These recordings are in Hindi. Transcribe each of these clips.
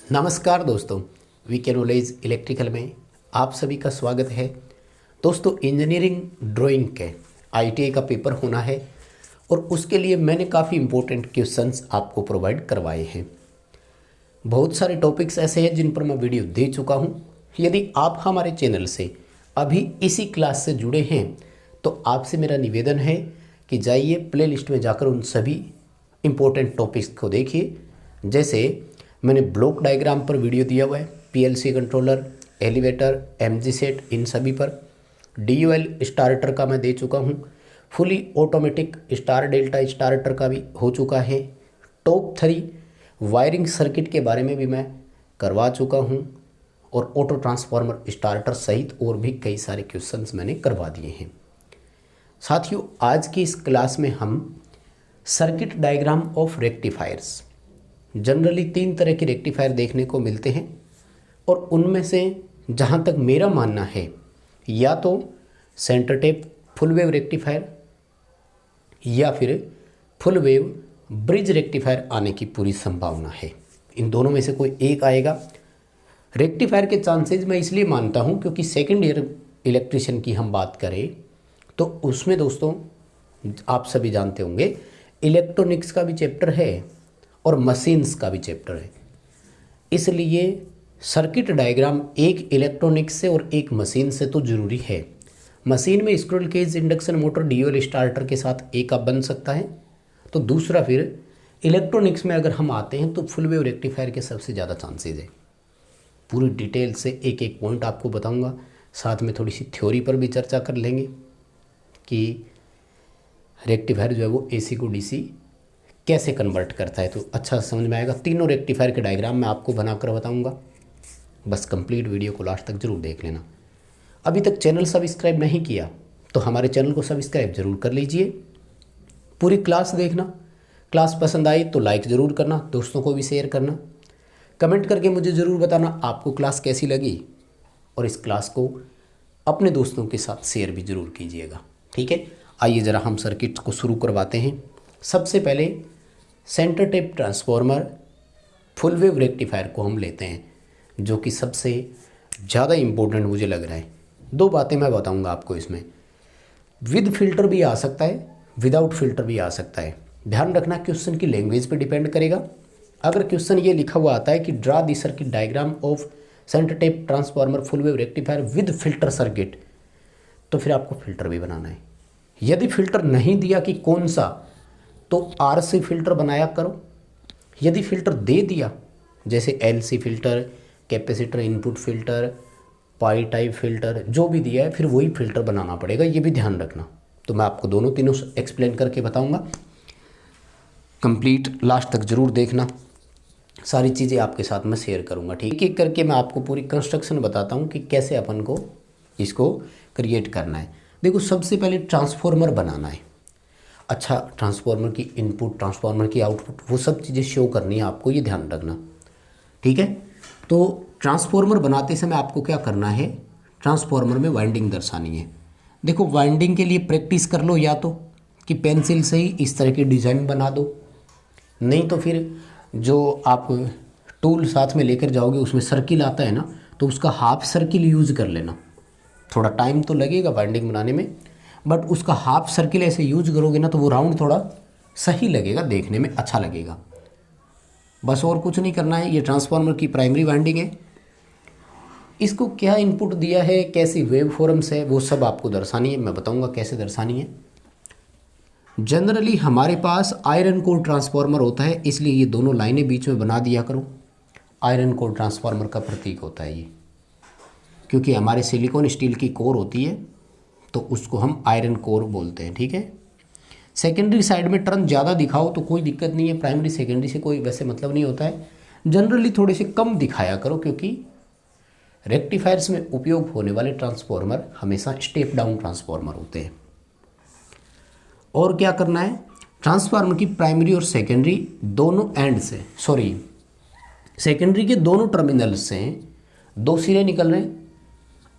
नमस्कार दोस्तों, वीके नॉलेज इलेक्ट्रिकल में आप सभी का स्वागत है। दोस्तों, इंजीनियरिंग ड्राइंग के आईटीआई का पेपर होना है और उसके लिए मैंने काफ़ी इम्पोर्टेंट क्वेश्चंस आपको प्रोवाइड करवाए हैं। बहुत सारे टॉपिक्स ऐसे हैं जिन पर मैं वीडियो दे चुका हूं। यदि आप हमारे चैनल से अभी इसी क्लास से जुड़े हैं तो आपसे मेरा निवेदन है कि जाइए प्ले लिस्ट में जाकर उन सभी इम्पोर्टेंट टॉपिक्स को देखिए। जैसे मैंने ब्लॉक डायग्राम पर वीडियो दिया हुआ है, PLC controller, elevator, MG set, इन सभी पर। डीयूएल स्टार्टर का मैं दे चुका हूँ। Fully automatic star delta starter का भी हो चुका है। टॉप 3 वायरिंग सर्किट के बारे में भी मैं करवा चुका हूँ और ऑटो ट्रांसफार्मर स्टार्टर सहित और भी कई सारे क्वेश्चंस मैंने करवा दिए हैं। साथियों, आज की इस क्लास में हम circuit diagram of rectifiers, generally 3 तरह के रेक्टिफायर देखने को मिलते हैं और उनमें से जहाँ तक मेरा मानना है, या तो centre tap full wave rectifier या फिर फुल वेव ब्रिज रेक्टिफायर आने की पूरी संभावना है। इन दोनों में से कोई एक आएगा। रेक्टिफायर के चांसेस मैं इसलिए मानता हूँ क्योंकि सेकेंड ईयर इलेक्ट्रिशियन की हम बात करें तो उसमें दोस्तों आप सभी जानते होंगे इलेक्ट्रॉनिक्स का भी चैप्टर है और मशीन्स का भी चैप्टर है। इसलिए सर्किट डायग्राम एक इलेक्ट्रॉनिक्स से और एक मशीन से तो ज़रूरी है। मशीन में squirrel cage induction motor DOL starter के साथ एक आप बन सकता है, तो दूसरा फिर इलेक्ट्रॉनिक्स में अगर हम आते हैं तो फुल वेव रेक्टिफायर के सबसे ज़्यादा चांसेज है। पूरी डिटेल से एक एक पॉइंट आपको बताऊंगा, साथ में थोड़ी सी थ्योरी पर भी चर्चा कर लेंगे कि रेक्टिफायर जो है वो एसी को डीसी कैसे कन्वर्ट करता है, तो अच्छा समझ में आएगा। तीनों रेक्टिफायर के डायग्राम मैं आपको बनाकर बताऊंगा। बस कंप्लीट वीडियो को लास्ट तक जरूर देख लेना। अभी तक चैनल सब्सक्राइब नहीं किया तो हमारे चैनल को सब्सक्राइब जरूर कर लीजिए। पूरी क्लास देखना, क्लास पसंद आई तो लाइक ज़रूर करना, दोस्तों को भी शेयर करना, कमेंट करके मुझे ज़रूर बताना आपको क्लास कैसी लगी और इस क्लास को अपने दोस्तों के साथ शेयर भी ज़रूर कीजिएगा। ठीक है, आइए ज़रा हम सर्किट को शुरू करवाते हैं। सबसे पहले centre tap transformer full wave rectifier को हम लेते हैं, जो कि सबसे ज़्यादा इम्पोर्टेंट मुझे लग रहा है। 2 बातें मैं बताऊंगा आपको इसमें। विद फिल्टर भी आ सकता है, विदाउट फिल्टर भी आ सकता है। ध्यान रखना क्वेश्चन की लैंग्वेज पे डिपेंड करेगा। अगर क्वेश्चन ये लिखा हुआ आता है कि draw the circuit diagram of centre tap transformer full wave rectifier with filter circuit, तो फिर आपको फिल्टर भी बनाना है। यदि फिल्टर नहीं दिया कि कौन सा, तो आरसी फिल्टर बनाया करो। यदि फिल्टर दे दिया जैसे LC filter, capacitor input filter, pi type filter, जो भी दिया है फिर वही फिल्टर बनाना पड़ेगा, ये भी ध्यान रखना। तो मैं आपको दोनों तीनों एक्सप्लेन करके बताऊंगा। कंप्लीट लास्ट तक ज़रूर देखना, सारी चीज़ें आपके साथ मैं शेयर करूंगा। ठीक, एक एक करके मैं आपको पूरी कंस्ट्रक्शन बताता हूँ कि कैसे अपन को इसको क्रिएट करना है। देखो, सबसे पहले ट्रांसफॉर्मर बनाना है। अच्छा, ट्रांसफार्मर की इनपुट, ट्रांसफार्मर की आउटपुट, वो सब चीज़ें शो करनी है आपको, ये ध्यान रखना। ठीक है, तो ट्रांसफार्मर बनाते समय आपको क्या करना है, ट्रांसफार्मर में वाइंडिंग दर्शानी है। देखो, वाइंडिंग के लिए प्रैक्टिस कर लो, या तो कि पेंसिल से ही इस तरह की डिज़ाइन बना दो, नहीं तो फिर जो आप टूल साथ में लेकर जाओगे उसमें सर्किल आता है ना, तो उसका हाफ सर्किल यूज़ कर लेना। थोड़ा टाइम तो लगेगा वाइंडिंग बनाने में, बट उसका हाफ सर्किल ऐसे यूज करोगे ना तो वो राउंड थोड़ा सही लगेगा, देखने में अच्छा लगेगा। बस और कुछ नहीं करना है। ये ट्रांसफार्मर की प्राइमरी वाइंडिंग है। इसको क्या इनपुट दिया है, कैसी वेव फॉर्म्स है, वो सब आपको दर्शानी है। मैं बताऊंगा कैसे दर्शानी है। जनरली हमारे पास आयरन कोर ट्रांसफार्मर होता है, इसलिए ये दोनों लाइनें बीच में बना दिया करो। आयरन कोर ट्रांसफार्मर का प्रतीक होता है ये, क्योंकि हमारे सिलिकॉन स्टील की कोर होती है तो उसको हम आयरन कोर बोलते हैं। ठीक है, सेकेंडरी साइड में टर्न ज़्यादा दिखाओ तो कोई दिक्कत नहीं है, प्राइमरी सेकेंडरी से कोई वैसे मतलब नहीं होता है। जनरली थोड़े से कम दिखाया करो, क्योंकि रेक्टिफायर्स में उपयोग होने वाले ट्रांसफार्मर हमेशा स्टेप डाउन ट्रांसफार्मर होते हैं। और क्या करना है, ट्रांसफार्मर की प्राइमरी और सेकेंडरी दोनों एंड से, सेकेंडरी के दोनों टर्मिनल से 2 सिरे निकल रहे हैं,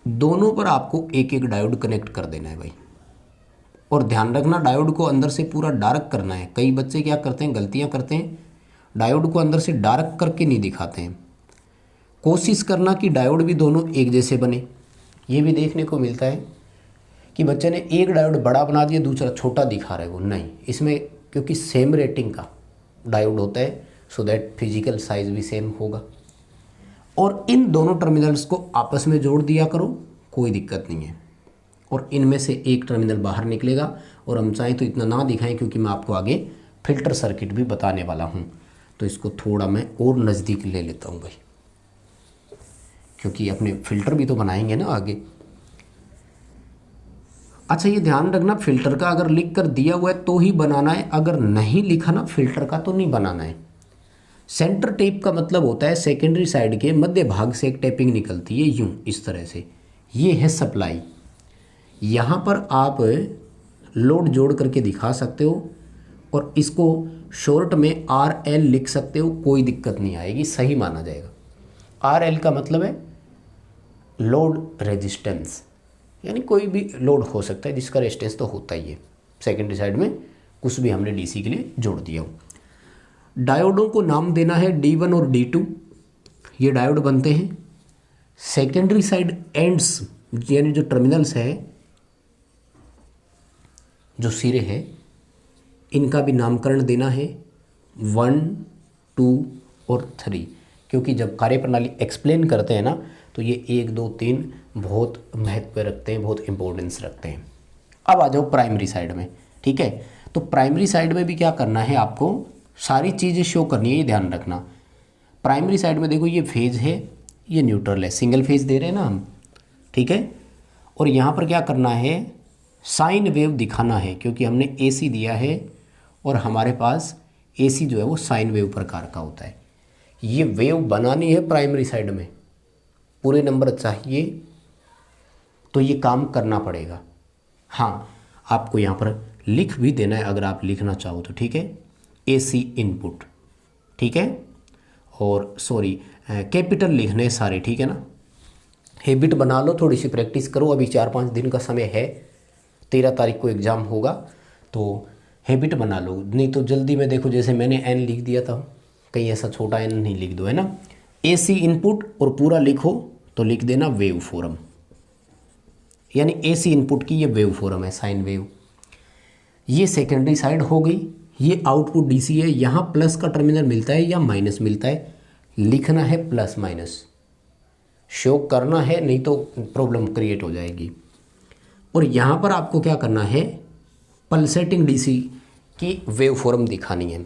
दोनों पर आपको एक एक डायोड कनेक्ट कर देना है भाई। और ध्यान रखना, डायोड को अंदर से पूरा डार्क करना है। कई बच्चे क्या करते हैं, गलतियां करते हैं, डायोड को अंदर से डार्क करके नहीं दिखाते हैं, कोशिश करना कि डायोड भी दोनों एक जैसे बने। ये भी देखने को मिलता है कि बच्चे ने एक डायोड बड़ा बना दिया, दूसरा छोटा दिखा रहा है वो, नहीं, इसमें क्योंकि सेम रेटिंग का डायोड होता है, सो दैट फिजिकल साइज भी सेम होगा। और इन दोनों टर्मिनल्स को आपस में जोड़ दिया करो, कोई दिक्कत नहीं है। और इनमें से एक टर्मिनल बाहर निकलेगा, और हम चाहें तो इतना ना दिखाएं क्योंकि मैं आपको आगे फिल्टर सर्किट भी बताने वाला हूँ। तो इसको थोड़ा मैं और नज़दीक ले लेता हूँ भाई, क्योंकि अपने फिल्टर भी तो बनाएंगे ना आगे। अच्छा, ये ध्यान रखना, फिल्टर का अगर लिख कर दिया हुआ है तो ही बनाना है, अगर नहीं लिखा ना फिल्टर का तो नहीं बनाना है। सेंटर टेप का मतलब होता है सेकेंडरी साइड के मध्य भाग से एक टेपिंग निकलती है यूं, इस तरह से। ये है सप्लाई। यहाँ पर आप लोड जोड़ करके दिखा सकते हो, और इसको शॉर्ट में RL लिख सकते हो, कोई दिक्कत नहीं आएगी, सही माना जाएगा। RL का मतलब है लोड रेजिस्टेंस, यानी कोई भी लोड हो सकता है जिसका रेजिस्टेंस तो होता ही है। सेकेंडरी साइड में कुछ भी हमने DC के लिए जोड़ दिया हो। डायोडों को नाम देना है D1 और D2, ये डायोड बनते हैं। सेकेंडरी साइड एंड्स, यानी जो टर्मिनल्स है, जो सिरे हैं, इनका भी नामकरण देना है 1, 2 और 3, क्योंकि जब कार्यप्रणाली एक्सप्लेन करते हैं ना तो ये 1, 2, 3 बहुत महत्व रखते हैं, बहुत इंपॉर्टेंस रखते हैं। अब आ जाओ प्राइमरी साइड में, ठीक है। तो प्राइमरी साइड में भी क्या करना है, आपको सारी चीज़ें शो करनी है, ये ध्यान रखना। प्राइमरी साइड में देखो, ये फेज है, ये न्यूट्रल है, सिंगल फेज दे रहे हैं ना हम, ठीक है। और यहाँ पर क्या करना है, साइन वेव दिखाना है, क्योंकि हमने AC दिया है और हमारे पास AC जो है वो साइन वेव प्रकार का होता है। ये वेव बनानी है प्राइमरी साइड में, पूरे नंबर चाहिए, तो ये काम करना पड़ेगा। हाँ, आपको यहाँ पर लिख भी देना है अगर आप लिखना चाहो तो, ठीक है। AC इनपुट, ठीक है, और सॉरी कैपिटल लिखने सारे, ठीक है ना। हैबिट बना लो, थोड़ी सी प्रैक्टिस करो, अभी 4-5 दिन का समय है, 13 तारीख को एग्ज़ाम होगा, तो हैबिट बना लो। नहीं तो जल्दी में देखो, जैसे मैंने N लिख दिया था, कहीं ऐसा छोटा N नहीं लिख दो, है ना। AC इनपुट और पूरा लिखो तो लिख देना वेव फॉर्म, यानी AC इनपुट की ये वेव फॉर्म है, साइन वेव। ये सेकेंडरी साइड हो गई। ये आउटपुट DC है, यहाँ प्लस का टर्मिनल मिलता है या माइनस मिलता है, लिखना है प्लस माइनस, शो करना है, नहीं तो प्रॉब्लम क्रिएट हो जाएगी। और यहाँ पर आपको क्या करना है, पल्सेटिंग DC की वेव फॉर्म दिखानी है।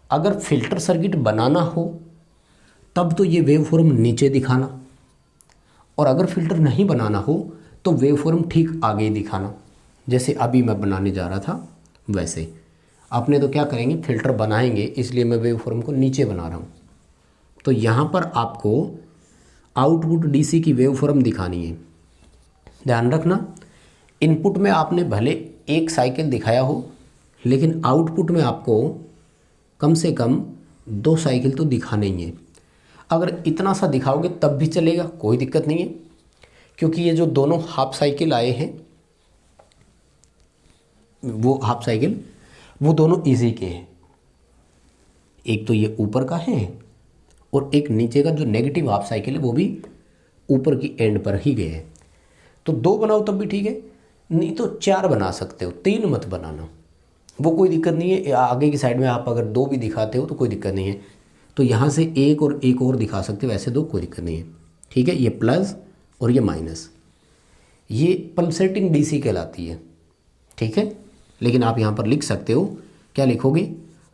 अगर फिल्टर सर्किट बनाना हो तब तो ये वेव फॉर्म नीचे दिखाना, और अगर फिल्टर नहीं बनाना हो तो वेव फॉर्म ठीक आगे दिखाना, जैसे अभी मैं बनाने जा रहा था वैसे। आपने तो क्या करेंगे, फिल्टर बनाएंगे, इसलिए मैं वेव फॉर्म को नीचे बना रहा हूँ। तो यहाँ पर आपको आउटपुट DC की वेव फॉर्म दिखानी है। ध्यान रखना, इनपुट में आपने भले एक साइकिल दिखाया हो, लेकिन आउटपुट में आपको कम से कम 2 साइकिल तो दिखाने ही है। अगर इतना सा दिखाओगे तब भी चलेगा, कोई दिक्कत नहीं है, क्योंकि ये जो दोनों हाफ साइकिल आए हैं, वो हाफ साइकिल वो दोनों इजी के हैं। एक तो ये ऊपर का है और एक नीचे का जो नेगेटिव हाफ साइकिल है वो भी ऊपर की एंड पर ही गए हैं। तो 2 बनाओ तब भी ठीक है, नहीं तो 4 बना सकते हो, 3 मत बनाना, वो कोई दिक्कत नहीं है। आगे की साइड में आप अगर 2 भी दिखाते हो तो कोई दिक्कत नहीं है। तो यहाँ से एक और दिखा सकते हो, वैसे 2 कोई दिक्कत नहीं है, ठीक है। ये प्लस और ये माइनस, ये पल्सेटिंग DC कहलाती है, ठीक है। लेकिन आप यहाँ पर लिख सकते हो, क्या लिखोगे,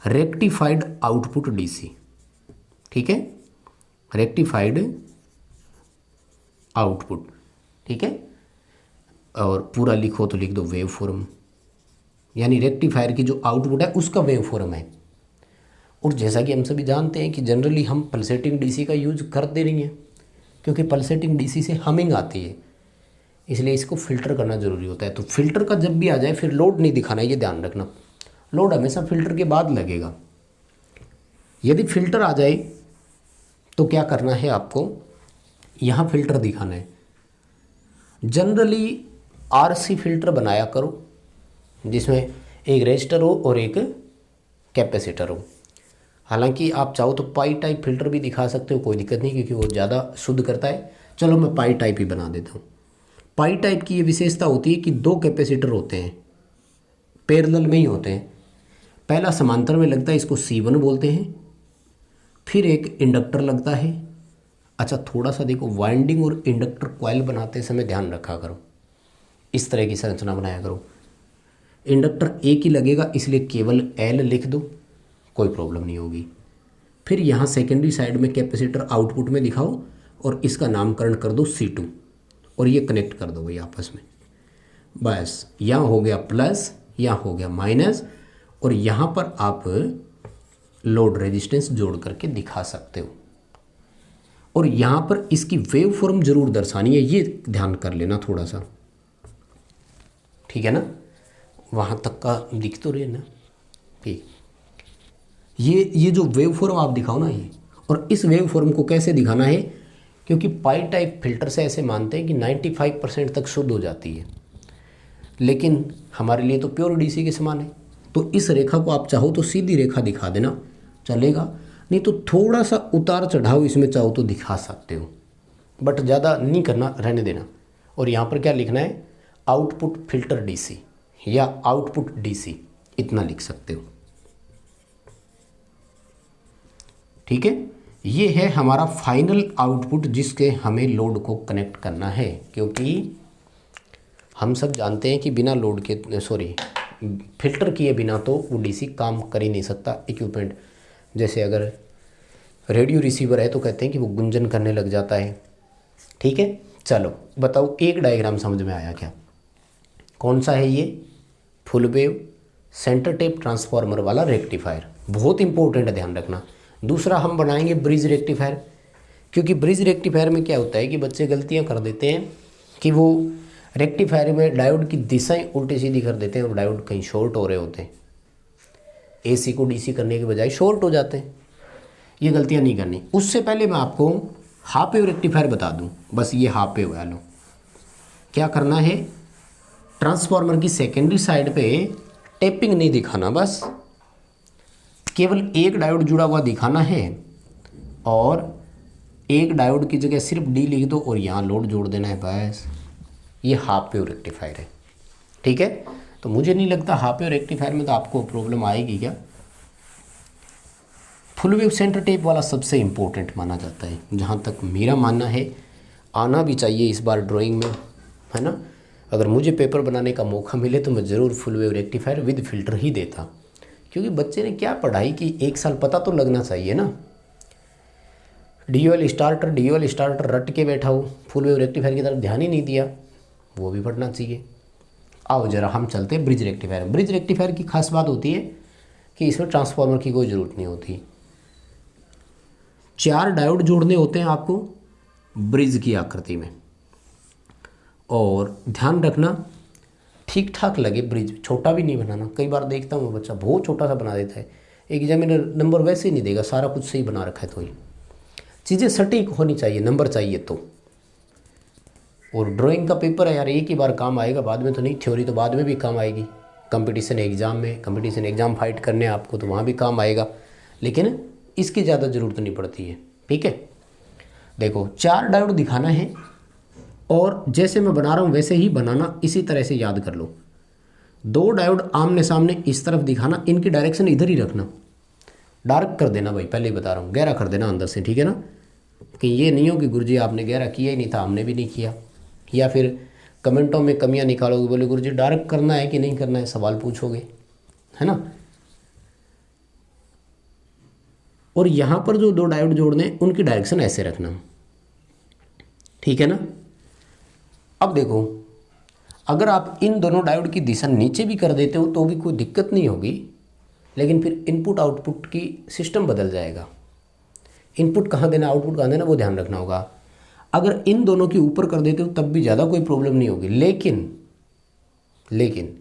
रेक्टिफाइड आउटपुट DC, ठीक है, रेक्टिफाइड आउटपुट, ठीक है। और पूरा लिखो तो लिख दो वेव फॉर्म, यानी रेक्टिफायर की जो आउटपुट है उसका वेव फॉर्म है। और जैसा कि हम सभी जानते हैं कि जनरली हम पल्सेटिंग DC का यूज करते नहीं हैं, क्योंकि पल्सेटिंग DC से हमिंग आती है, इसलिए इसको फ़िल्टर करना ज़रूरी होता है। तो फिल्टर का जब भी आ जाए फिर लोड नहीं दिखाना है, ये ध्यान रखना, लोड हमेशा फिल्टर के बाद लगेगा। यदि फिल्टर आ जाए तो क्या करना है, आपको यहाँ फिल्टर दिखाना है। जनरली RC फिल्टर बनाया करो, जिसमें एक रेजिस्टर हो और एक कैपेसिटर हो। हालांकि आप चाहो तो पाई टाइप फिल्टर भी दिखा सकते हो, कोई दिक्कत नहीं, क्योंकि वो ज़्यादा शुद्ध करता है। चलो मैं पाई टाइप ही बना देता हूँ। पाई टाइप की ये विशेषता होती है कि दो कैपेसिटर होते हैं, पैरेलल में ही होते हैं। पहला समांतर में लगता है, इसको C1 बोलते हैं। फिर एक इंडक्टर लगता है। अच्छा थोड़ा सा देखो, वाइंडिंग और इंडक्टर कॉइल बनाते समय ध्यान रखा करो, इस तरह की संरचना बनाया करो। इंडक्टर एक ही लगेगा, इसलिए केवल L लिख दो, कोई प्रॉब्लम नहीं होगी। फिर यहाँ सेकेंडरी साइड में कैपेसिटर आउटपुट में दिखाओ और इसका नामकरण कर दो C2 और ये कनेक्ट कर दो भाई आपस में। बस यहाँ हो गया प्लस, यहाँ हो गया माइनस, और यहाँ पर आप लोड रेजिस्टेंस जोड़ करके दिखा सकते हो। और यहाँ पर इसकी वेव फॉर्म जरूर दर्शानी है, ये ध्यान कर लेना थोड़ा सा, ठीक है ना। वहाँ तक का दिख तो रहे ना, ठीक। ये जो वेव फॉर्म आप दिखाओ ना ये, और इस वेव फॉर्म को कैसे दिखाना है, क्योंकि पाई टाइप फिल्टर से ऐसे मानते हैं कि 95% तक शुद्ध हो जाती है, लेकिन हमारे लिए तो प्योर डीसी के समान है। तो इस रेखा को आप चाहो तो सीधी रेखा दिखा देना, चलेगा, नहीं तो थोड़ा सा उतार चढ़ाव इसमें चाहो तो दिखा सकते हो, बट ज़्यादा नहीं करना, रहने देना। और यहाँ पर क्या लिखना है, आउटपुट फिल्टर डीसी या आउटपुट डीसी, इतना लिख सकते हो, ठीक है। ये है हमारा फाइनल आउटपुट जिसके हमें लोड को कनेक्ट करना है, क्योंकि हम सब जानते हैं कि बिना लोड के फिल्टर किए बिना तो वो डीसी काम कर ही नहीं सकता। इक्विपमेंट जैसे अगर रेडियो रिसीवर है तो कहते हैं कि वो गुंजन करने लग जाता है, ठीक है। चलो बताओ, एक डायग्राम समझ में आया क्या? कौन सा है ये? Full wave centre tap transformer वाला रेक्टिफायर, बहुत इंपॉर्टेंट है, ध्यान रखना। दूसरा हम बनाएंगे ब्रिज रेक्टिफायर, क्योंकि ब्रिज रेक्टिफायर में क्या होता है कि बच्चे गलतियां कर देते हैं कि वो रेक्टिफायर में डायोड की दिशाएं उल्टी सीधी कर देते हैं और डायोड कहीं शॉर्ट हो रहे होते हैं, एसी को डीसी करने के बजाय शॉर्ट हो जाते हैं। ये गलतियां नहीं करनी। उससे पहले मैं आपको हाफ वेव रेक्टिफायर बता दूं, बस ये हाफ वेव है। लो क्या करना है, ट्रांसफार्मर की सेकेंडरी साइड पे टेपिंग नहीं दिखाना, बस केवल एक डायोड जुड़ा हुआ दिखाना है, और एक डायोड की जगह सिर्फ डी लिख दो और यहाँ लोड जोड़ देना है, बस। ये हाफ वेव रेक्टिफायर है, ठीक है। तो मुझे नहीं लगता हाफ वेव रेक्टिफायर में तो आपको प्रॉब्लम आएगी क्या। फुल वेव सेंटर टेप वाला सबसे इम्पोर्टेंट माना जाता है, जहाँ तक मेरा मानना है। आना भी चाहिए इस बार ड्राइंग में, है ना। अगर मुझे पेपर बनाने का मौका मिले तो मैं ज़रूर full wave rectifier with filter ही देता, क्योंकि बच्चे ने क्या पढ़ाई की, एक साल पता तो लगना चाहिए ना। ड्यूअल स्टार्टर रट के बैठा हो, फुल वेव रेक्टिफायर की तरफ ध्यान ही नहीं दिया, वो भी पढ़ना चाहिए। आओ जरा हम चलते हैं ब्रिज रेक्टिफायर। ब्रिज रेक्टिफायर की खास बात होती है कि इसमें ट्रांसफार्मर की कोई ज़रूरत नहीं होती। 4 डायोड जोड़ने होते हैं आपको ब्रिज की आकृति में, और ध्यान रखना ठीक ठाक लगे ब्रिज, छोटा भी नहीं बनाना। कई बार देखता हूँ बच्चा बहुत छोटा सा बना देता है, एग्जामिनर नंबर वैसे ही नहीं देगा, सारा कुछ सही बना रखा है। तो ही चीज़ें सटीक होनी चाहिए, नंबर चाहिए तो। और ड्राइंग का पेपर है यार, एक ही बार काम आएगा, बाद में तो नहीं। थ्योरी तो बाद में भी काम आएगी, कंपटीशन एग्ज़ाम फाइट करने आपको तो वहाँ भी काम आएगा, लेकिन इसकी ज़्यादा ज़रूरत नहीं पड़ती है, ठीक है। देखो 4 डायोड दिखाना है, और जैसे मैं बना रहा हूँ वैसे ही बनाना, इसी तरह से याद कर लो। 2 डायोड आमने सामने इस तरफ दिखाना, इनकी डायरेक्शन इधर ही रखना। डार्क कर देना भाई, पहले ही बता रहा हूँ, गहरा कर देना अंदर से, ठीक है ना। कि ये नहीं हो कि गुरुजी आपने गहरा किया ही नहीं था, हमने भी नहीं किया, या फिर कमेंटों में कमियां निकालोगे, बोले गुरुजी डार्क करना है कि नहीं करना है, सवाल पूछोगे, है ना। और यहाँ पर जो 2 डायोड जोड़ने उनकी डायरेक्शन ऐसे रखना, ठीक है ना। अब देखो, अगर आप इन दोनों डायोड की दिशा नीचे भी कर देते हो तो भी कोई दिक्कत नहीं होगी, लेकिन फिर इनपुट आउटपुट की सिस्टम बदल जाएगा। इनपुट कहाँ देना, आउटपुट कहाँ देना, वो ध्यान रखना होगा। अगर इन दोनों की ऊपर कर देते हो तब भी ज़्यादा कोई प्रॉब्लम नहीं होगी, लेकिन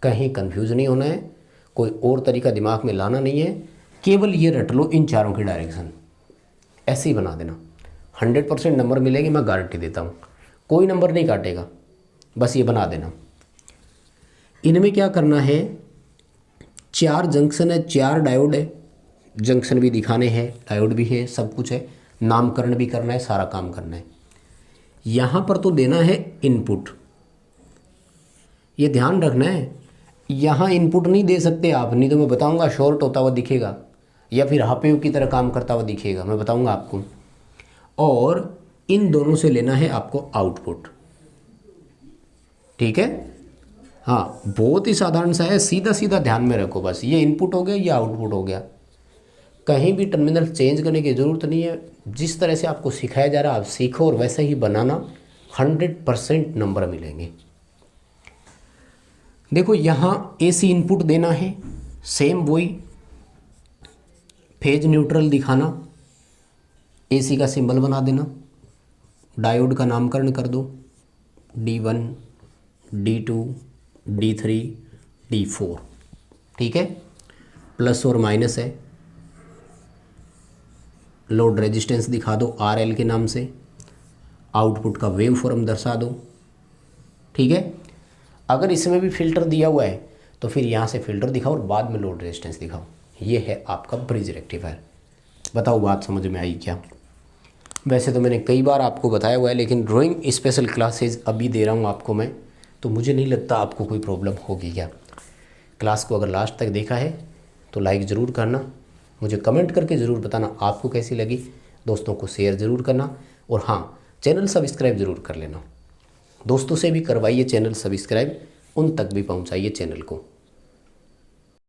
कहीं कंफ्यूज नहीं होना है, कोई और तरीका दिमाग में लाना नहीं है, केवल ये रट लो इन चारों की डायरेक्शन, ऐसे ही बना देना। 100% नंबर मिलेगी, मैं गारंटी देता हूँ, कोई नंबर नहीं काटेगा, बस ये बना देना। इनमें क्या करना है, 4 जंक्शन है, 4 डायोड है, जंक्शन भी दिखाने हैं, डायोड भी है, सब कुछ है, नामकरण भी करना है, सारा काम करना है। यहाँ पर तो देना है इनपुट, ये ध्यान रखना है, यहाँ इनपुट नहीं दे सकते आप, नहीं तो मैं बताऊँगा शॉर्ट होता हुआ दिखेगा या फिर हापेव की तरह काम करता हुआ दिखेगा, मैं बताऊँगा आपको। और इन दोनों से लेना है आपको आउटपुट, ठीक है। हाँ, बहुत ही साधारण सा है, सीधा सीधा ध्यान में रखो बस, ये इनपुट हो गया, ये आउटपुट हो गया। कहीं भी टर्मिनल चेंज करने की ज़रूरत नहीं है, जिस तरह से आपको सिखाया जा रहा है आप सीखो और वैसे ही बनाना, 100% नंबर मिलेंगे। देखो यहाँ एसी इनपुट देना है, सेम वही फेज न्यूट्रल दिखाना, एसी का सिंबल बना देना, डायोड का नामकरण कर दो, D1, D2, D3, D4, ठीक है। प्लस और माइनस है, लोड रेजिस्टेंस दिखा दो RL के नाम से, आउटपुट का वेव फॉर्म दर्शा दो, ठीक है। अगर इसमें भी फ़िल्टर दिया हुआ है तो फिर यहाँ से फ़िल्टर दिखाओ और बाद में लोड रेजिस्टेंस दिखाओ। ये है आपका ब्रिज रेक्टिफायर। बताओ बात समझ में आई क्या? वैसे तो मैंने कई बार आपको बताया हुआ है, लेकिन ड्राइंग स्पेशल क्लासेज अभी दे रहा हूँ आपको मैं, तो मुझे नहीं लगता आपको कोई प्रॉब्लम होगी क्या। क्लास को अगर लास्ट तक देखा है तो लाइक ज़रूर करना, मुझे कमेंट करके ज़रूर बताना आपको कैसी लगी, दोस्तों को शेयर ज़रूर करना, और हाँ, चैनल सब्सक्राइब ज़रूर कर लेना। दोस्तों से भी करवाइए चैनल सब्सक्राइब, उन तक भी पहुंचाइए चैनल को।